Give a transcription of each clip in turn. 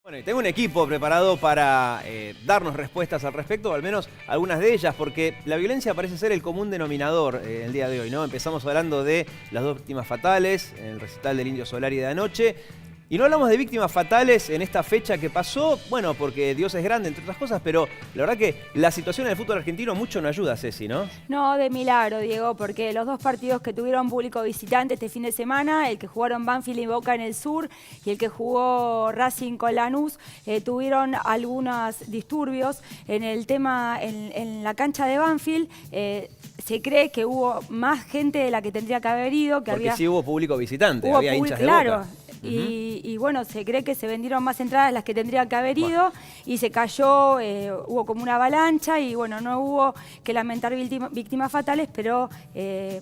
Bueno, y tengo un equipo preparado para darnos respuestas al respecto, o al menos algunas de ellas, porque la violencia parece ser el común denominador el día de hoy, ¿no? Empezamos hablando de las 2 víctimas fatales en el recital del Indio Solari de anoche. Y no hablamos de víctimas fatales en esta fecha que pasó, bueno, porque Dios es grande, entre otras cosas, pero la verdad que la situación en el fútbol argentino mucho no ayuda, Ceci, ¿no? No, de milagro, Diego, porque los 2 partidos que tuvieron público visitante este fin de semana, el que jugaron Banfield y Boca en el sur y el que jugó Racing con Lanús, tuvieron algunos disturbios en el tema, en la cancha de Banfield. Se cree que hubo más gente de la que tendría que haber ido. Porque sí hubo público visitante, había hinchas de Boca. Y bueno, se cree que se vendieron más entradas de las que tendría que haber ido y se cayó, hubo como una avalancha y bueno, no hubo que lamentar víctimas fatales, pero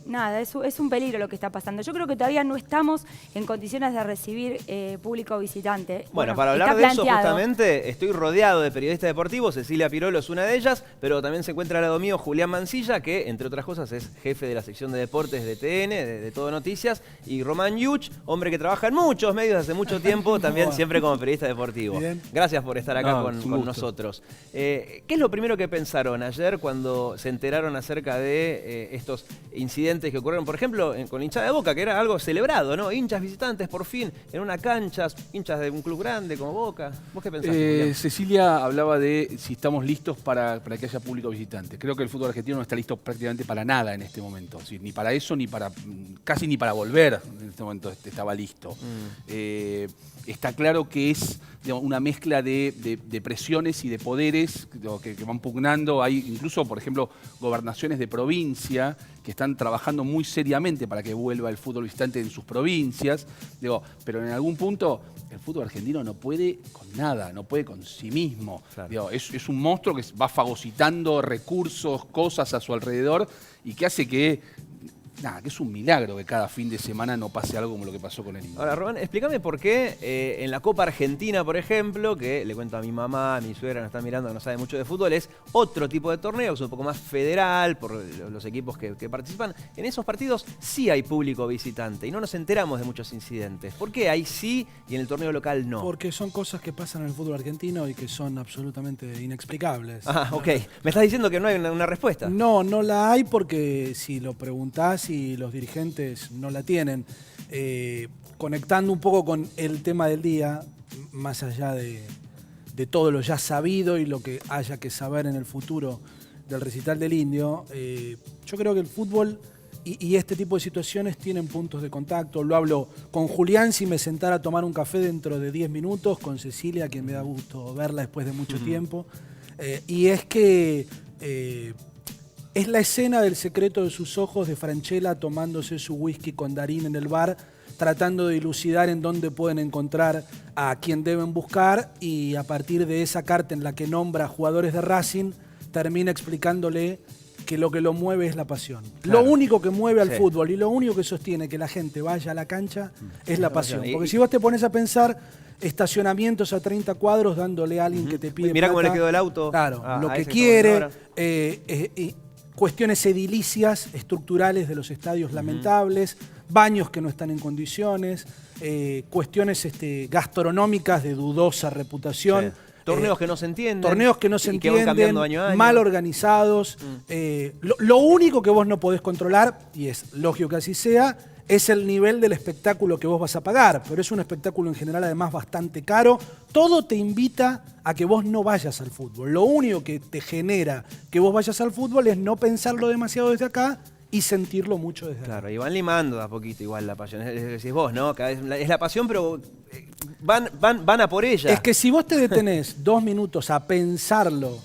nada, es un peligro lo que está pasando. Yo creo que todavía no estamos en condiciones de recibir público visitante. Bueno, para hablar de eso justamente estoy rodeado de periodistas deportivos, Cecilia Pirolo es una de ellas, pero también se encuentra al lado mío Julián Mancilla, que entre otras cosas es jefe de la sección de deportes de TN, de Todo Noticias, y Román Yuch, hombre que trabaja en muchos medios hace mucho tiempo, también siempre como periodista deportivo. Bien. Gracias por estar acá con nosotros. ¿Qué es lo primero que pensaron ayer cuando se enteraron acerca de estos incidentes que ocurrieron, por ejemplo, con la hinchada de Boca, que era algo celebrado, ¿no? Hinchas visitantes, por fin, en una cancha, hinchas de un club grande como Boca. ¿Vos qué pensaste? Cecilia hablaba de si estamos listos para que haya público visitante. Creo que el fútbol argentino no está listo prácticamente para nada en este momento. Sí, ni para eso, ni para casi ni para volver en este momento estaba listo. Está claro que es, digamos, una mezcla de presiones y de poderes que van pugnando. Hay incluso, por ejemplo, gobernaciones de provincia que están trabajando muy seriamente para que vuelva el fútbol visitante en sus provincias. Pero en algún punto el fútbol argentino no puede con nada, no puede con sí mismo. Claro. Es un monstruo que va fagocitando recursos, cosas a su alrededor y que hace que es un milagro que cada fin de semana no pase algo como lo que pasó con el Indio. Ahora, Román, explícame por qué en la Copa Argentina, por ejemplo, que le cuento a mi mamá, a mi suegra, nos está mirando, que no sabe mucho de fútbol, es otro tipo de torneo, es un poco más federal por los equipos que participan. En esos partidos sí hay público visitante y no nos enteramos de muchos incidentes. ¿Por qué ahí sí y en el torneo local no? Porque son cosas que pasan en el fútbol argentino y que son absolutamente inexplicables. Ah, ok. ¿Me estás diciendo que no hay una respuesta? No, no la hay porque si lo preguntás y los dirigentes no la tienen. Conectando un poco con el tema del día, más allá de todo lo ya sabido y lo que haya que saber en el futuro del recital del Indio, yo creo que el fútbol y este tipo de situaciones tienen puntos de contacto. Lo hablo con Julián si me sentara a tomar un café dentro de 10 minutos, con Cecilia, quien me da gusto verla después de mucho tiempo. Y es que es la escena del secreto de sus ojos de Franchella tomándose su whisky con Darín en el bar, tratando de dilucidar en dónde pueden encontrar a quien deben buscar y a partir de esa carta en la que nombra a jugadores de Racing, termina explicándole que lo que lo mueve es la pasión. Claro. Lo único que mueve al fútbol y lo único que sostiene que la gente vaya a la cancha es la pasión. Porque si vos te pones a pensar estacionamientos a 30 cuadros dándole a alguien que te pide Mirá plata, cómo le quedó el auto. Claro, lo que quiere, cuestiones edilicias, estructurales de los estadios lamentables, baños que no están en condiciones, cuestiones gastronómicas de dudosa reputación. Sí. Torneos que no se entienden. Torneos que no se entienden, que van cambiando año a año. Mal organizados. Lo único que vos no podés controlar, y es lógico que así sea, es el nivel del espectáculo que vos vas a pagar. Pero es un espectáculo en general además bastante caro. Todo te invita a que vos no vayas al fútbol. Lo único que te genera que vos vayas al fútbol es no pensarlo demasiado desde acá y sentirlo mucho desde acá. Claro, y van limando de a poquito igual la pasión. Decís vos, ¿no? Cada vez es la pasión, pero van a por ella. Es que si vos te detenés 2 minutos a pensarlo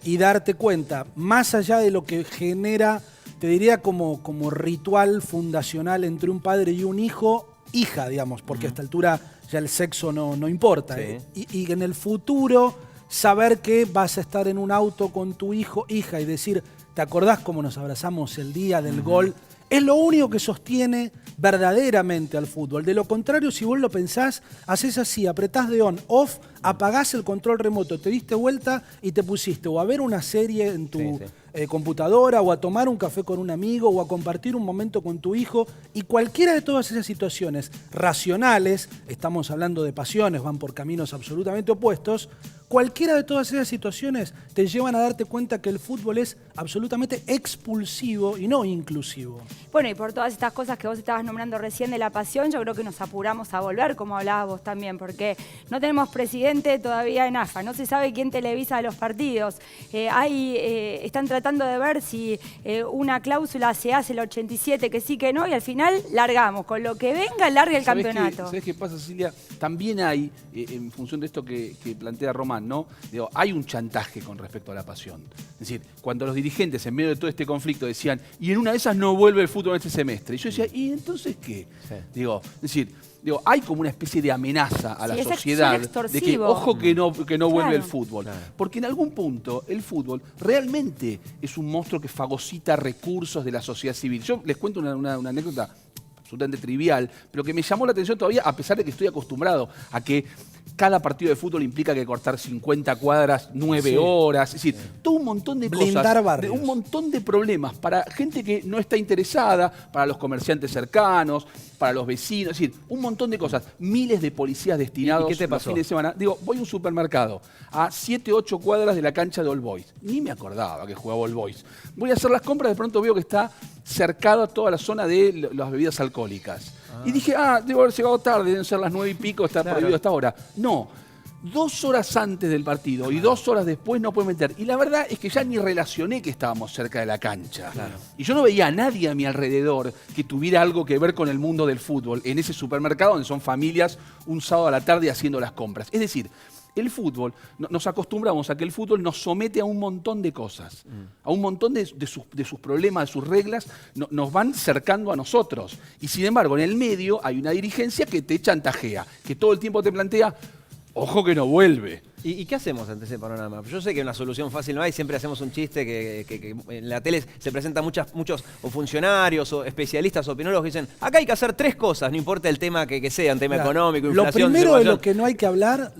y darte cuenta, más allá de lo que genera, te diría como ritual fundacional entre un padre y un hija, digamos, porque a esta altura ya el sexo no importa. Sí. Y en el futuro, saber que vas a estar en un auto con tu hija y decir, ¿te acordás cómo nos abrazamos el día del gol Es lo único que sostiene verdaderamente al fútbol. De lo contrario, si vos lo pensás, haces así, apretás de on, off, apagás el control remoto, te diste vuelta y te pusiste o a ver una serie en tu computadora, o a tomar un café con un amigo, o a compartir un momento con tu hijo, y cualquiera de todas esas situaciones racionales, estamos hablando de pasiones, van por caminos absolutamente opuestos, cualquiera de todas esas situaciones te llevan a darte cuenta que el fútbol es absolutamente expulsivo y no inclusivo. Bueno, y por todas estas cosas que vos estabas nombrando recién de la pasión, yo creo que nos apuramos a volver, como hablabas vos también, porque no tenemos presidente todavía en AFA, no se sabe quién televisa los partidos. Están tratando de ver si una cláusula se hace el 87, que sí, que no, y al final largamos. Con lo que venga, larga el campeonato. ¿Sabés qué pasa, Cecilia? También hay, en función de esto que plantea Román, ¿no? Digo, hay un chantaje con respecto a la pasión. Es decir, cuando los dirigentes en medio de todo este conflicto decían, y en una de esas no vuelve el fútbol en este semestre. Y yo decía, ¿y entonces qué? Sí. Digo, es decir, hay como una especie de amenaza a la sociedad de que, ojo, que no vuelve el fútbol. Claro. Porque en algún punto el fútbol realmente es un monstruo que fagocita recursos de la sociedad civil. Yo les cuento una anécdota absolutamente trivial, pero que me llamó la atención todavía, a pesar de que estoy acostumbrado a que cada partido de fútbol implica que cortar 50 cuadras, 9 horas, es decir, todo un montón de cosas, un montón de problemas para gente que no está interesada, para los comerciantes cercanos, para los vecinos, es decir, un montón de cosas, miles de policías destinados los fines de semana. Digo, voy a un supermercado a 7, 8 cuadras de la cancha de All Boys, ni me acordaba que jugaba All Boys. Voy a hacer las compras, de pronto veo que está cercado a toda la zona de las bebidas alcohólicas. Y dije, debo haber llegado tarde, deben ser las 9 y pico, está prohibido hasta ahora. No, 2 horas antes del partido y 2 horas después no pueden meter. Y la verdad es que ya ni relacioné que estábamos cerca de la cancha. Claro. Y yo no veía a nadie a mi alrededor que tuviera algo que ver con el mundo del fútbol en ese supermercado donde son familias un sábado a la tarde haciendo las compras. Es decir, el fútbol, nos acostumbramos a que el fútbol nos somete a un montón de cosas, a un montón de sus problemas, de sus reglas, nos van cercando a nosotros. Y sin embargo, en el medio hay una dirigencia que te chantajea, que todo el tiempo te plantea, ojo que no vuelve. ¿Y qué hacemos ante ese panorama? Yo sé que una solución fácil no hay, siempre hacemos un chiste que en la tele se presentan muchos o funcionarios o especialistas o opinólogos que dicen, acá hay que hacer 3 cosas, no importa el tema que sea, un tema económico, inflación, lo primero de lo que no hay que hablar,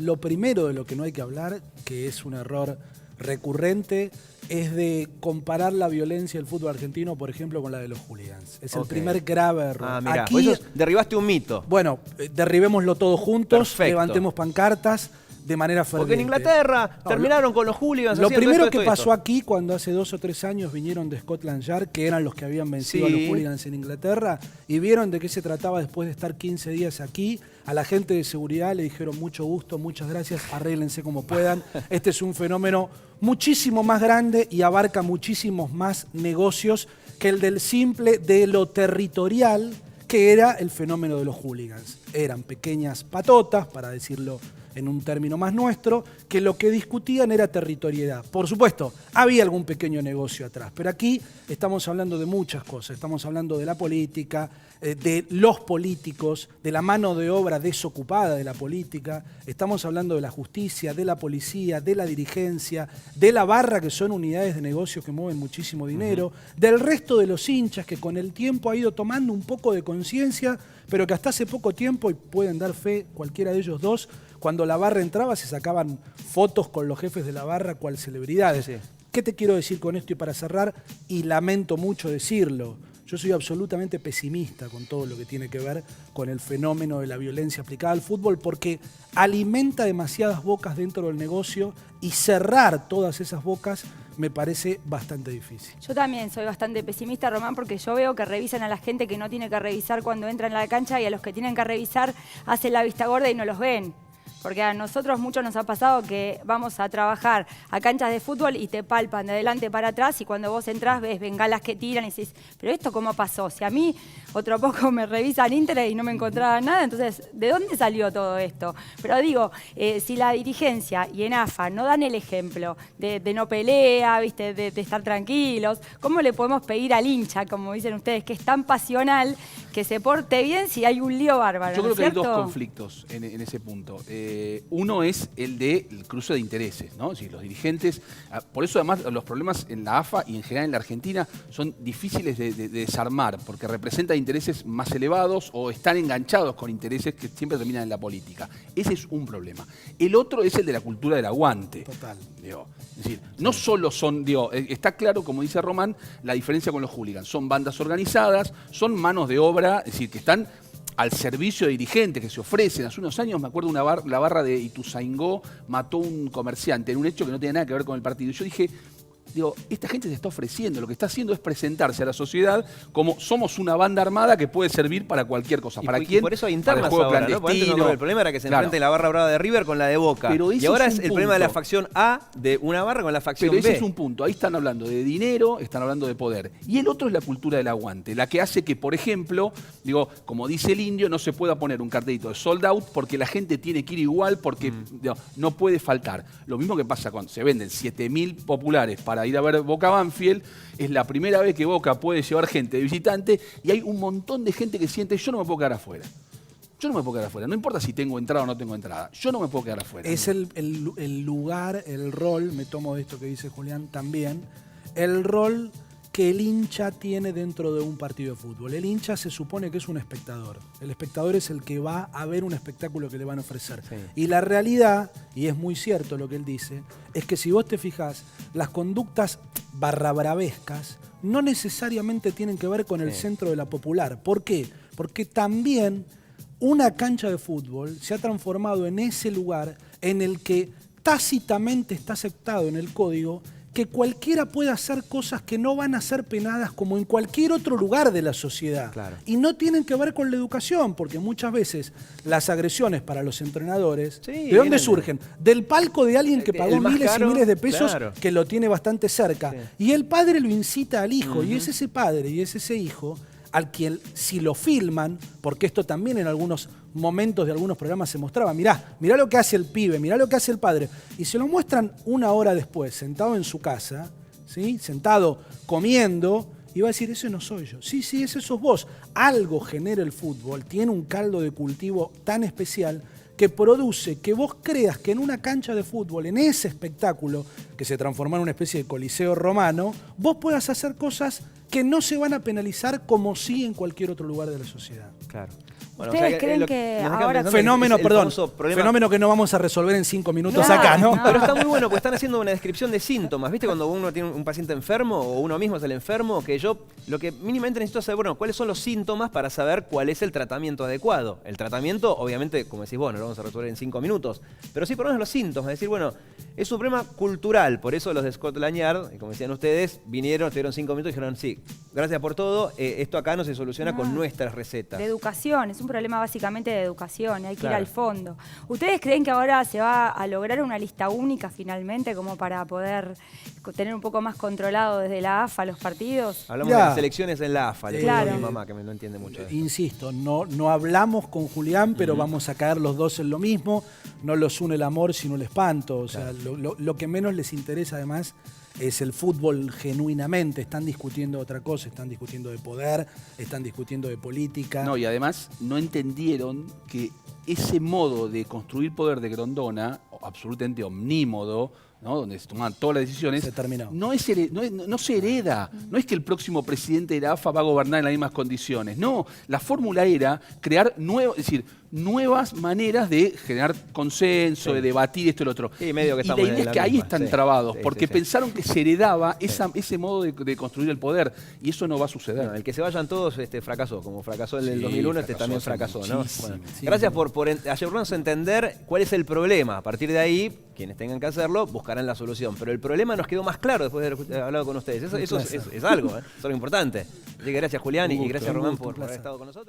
que es un error recurrente, es de comparar la violencia del fútbol argentino, por ejemplo, con la de los hooligans. Es el primer grave error. Mirá, aquí derribaste un mito. Bueno, derribémoslo todos juntos, perfecto, levantemos pancartas de manera ferviente. Porque en Inglaterra terminaron con los hooligans. Lo primero que pasó aquí, cuando hace 2 o 3 años vinieron de Scotland Yard, que eran los que habían vencido a los hooligans en Inglaterra, y vieron de qué se trataba después de estar 15 días aquí, a la gente de seguridad le dijeron mucho gusto, muchas gracias, arréglense como puedan. Este es un fenómeno muchísimo más grande y abarca muchísimos más negocios que el del simple de lo territorial que era el fenómeno de los hooligans. Eran pequeñas patotas, para decirlo en un término más nuestro, que lo que discutían era territorialidad. Por supuesto, había algún pequeño negocio atrás, pero aquí estamos hablando de muchas cosas. Estamos hablando de la política, de los políticos, de la mano de obra desocupada de la política. Estamos hablando de la justicia, de la policía, de la dirigencia, de la barra, que son unidades de negocio que mueven muchísimo dinero, del resto de los hinchas que con el tiempo ha ido tomando un poco de conciencia, pero que hasta hace poco tiempo, y pueden dar fe cualquiera de ellos dos, cuando la barra entraba se sacaban fotos con los jefes de la barra cual celebridades. Sí. ¿Qué te quiero decir con esto y para cerrar? Y lamento mucho decirlo, yo soy absolutamente pesimista con todo lo que tiene que ver con el fenómeno de la violencia aplicada al fútbol, porque alimenta demasiadas bocas dentro del negocio y cerrar todas esas bocas me parece bastante difícil. Yo también soy bastante pesimista, Román, porque yo veo que revisan a la gente que no tiene que revisar cuando entran a la cancha, y a los que tienen que revisar hacen la vista gorda y no los ven. Porque a nosotros mucho nos ha pasado que vamos a trabajar a canchas de fútbol y te palpan de adelante para atrás, y cuando vos entrás ves bengalas que tiran y decís, pero ¿esto cómo pasó? Si a mí otro poco me revisan Inter y no me encontraba nada, entonces, ¿de dónde salió todo esto? Pero digo, si la dirigencia y en AFA no dan el ejemplo de no pelea, ¿viste? De estar tranquilos, ¿cómo le podemos pedir al hincha, como dicen ustedes, que es tan pasional, que se porte bien si hay un lío bárbaro? Yo creo que hay 2 conflictos en ese punto. Uno es el del cruce de intereses, ¿no? Es decir, los dirigentes, por eso además los problemas en la AFA y en general en la Argentina son difíciles de desarmar, porque representan intereses más elevados o están enganchados con intereses que siempre terminan en la política. Ese es un problema. El otro es el de la cultura del aguante. Total. Digo, es decir, no solo son, está claro, como dice Román, la diferencia con los hooligans. Son bandas organizadas, son manos de obra, es decir, que están al servicio de dirigentes que se ofrecen. Hace unos años, me acuerdo, la barra de Ituzaingó mató a un comerciante en un hecho que no tenía nada que ver con el partido. Yo dije, esta gente se está ofreciendo, lo que está haciendo es presentarse a la sociedad como somos una banda armada que puede servir para cualquier cosa. ¿Para quién? Por eso hay internas para el juego ahora, ¿no? Porque antes el problema era que se enfrente la barra brava de River con la de Boca. Y ahora es el problema de la facción A de una barra con la facción B. Pero ese es un punto. Ahí están hablando de dinero, están hablando de poder. Y el otro es la cultura del aguante, la que hace que, por ejemplo, como dice el Indio, no se pueda poner un cartelito de sold out porque la gente tiene que ir igual porque no puede faltar. Lo mismo que pasa cuando se venden 7.000 populares para ir a ver Boca Banfield, es la primera vez que Boca puede llevar gente de visitante y hay un montón de gente que siente, yo no me puedo quedar afuera. Yo no me puedo quedar afuera, no importa si tengo entrada o no tengo entrada, yo no me puedo quedar afuera. Es el lugar, el rol, me tomo de esto que dice Julián también, el rol que el hincha tiene dentro de un partido de fútbol. El hincha se supone que es un espectador. El espectador es el que va a ver un espectáculo que le van a ofrecer. Sí. Y la realidad, y es muy cierto lo que él dice, es que si vos te fijás, las conductas barrabravescas no necesariamente tienen que ver con el centro de la popular. ¿Por qué? Porque también una cancha de fútbol se ha transformado en ese lugar en el que tácitamente está aceptado en el código que cualquiera puede hacer cosas que no van a ser penadas como en cualquier otro lugar de la sociedad. Claro. Y no tienen que ver con la educación, porque muchas veces las agresiones para los entrenadores, ¿de dónde surgen? Del palco de alguien que pagó miles y miles de pesos, que lo tiene bastante cerca. Sí. Y el padre lo incita al hijo, y es ese padre y es ese hijo al quien, si lo filman, porque esto también en algunos momentos de algunos programas se mostraba, mirá lo que hace el pibe, mirá lo que hace el padre, y se lo muestran una hora después, sentado en su casa, ¿sí? Sentado comiendo, y va a decir, ese no soy yo. Sí, ese sos vos. Algo genera el fútbol, tiene un caldo de cultivo tan especial que produce que vos creas que en una cancha de fútbol, en ese espectáculo, que se transforma en una especie de coliseo romano, vos puedas hacer cosas que no se van a penalizar como sí en cualquier otro lugar de la sociedad. Claro. Bueno, ¿ustedes creen que ahora... Fenómeno que no vamos a resolver en 5 minutos acá, ¿no? Pero está muy bueno, porque están haciendo una descripción de síntomas. ¿Viste cuando uno tiene un paciente enfermo o uno mismo es el enfermo? Que yo lo que mínimamente necesito saber, bueno, cuáles son los síntomas para saber cuál es el tratamiento adecuado. El tratamiento, obviamente, como decís vos, no lo vamos a resolver en 5 minutos. Pero sí por lo menos los síntomas. Es decir, bueno, es un problema cultural. Por eso los de Scotland Yard, como decían ustedes, vinieron, estuvieron 5 minutos y dijeron, sí, gracias por todo, esto acá no se soluciona con nuestras recetas. De educación, es un problema básicamente de educación, hay que ir al fondo. ¿Ustedes creen que ahora se va a lograr una lista única finalmente como para poder tener un poco más controlado desde la AFA los partidos? Hablamos de las elecciones en la AFA, le digo a mi mamá que no entiende mucho de esto. Insisto, no hablamos con Julián, pero vamos a caer los dos en lo mismo, no los une el amor sino el espanto, o sea, lo que menos les interesa además es el fútbol genuinamente. Están discutiendo otra cosa, están discutiendo de poder, están discutiendo de política. No, y además no entendieron que ese modo de construir poder de Grondona, absolutamente omnímodo, ¿no? Donde se toman todas las decisiones, se terminó. No se hereda. No es que el próximo presidente de la AFA va a gobernar en las mismas condiciones. No, la fórmula era crear nuevas maneras de generar consenso, de debatir esto y lo otro. Sí, medio que y la idea es que ahí están trabados, porque pensaron que se heredaba ese modo de construir el poder, y eso no va a suceder. No, el que se vayan todos fracasó, como fracasó en el 2001, también fracasó, ¿no? Bueno, gracias por ayudarnos a entender cuál es el problema. A partir de ahí, quienes tengan que hacerlo, buscarán la solución. Pero el problema nos quedó más claro después de haber hablado con ustedes. Eso es algo, eso es lo importante. Así que gracias, Julián, y gracias, Román, por haber estado con nosotros.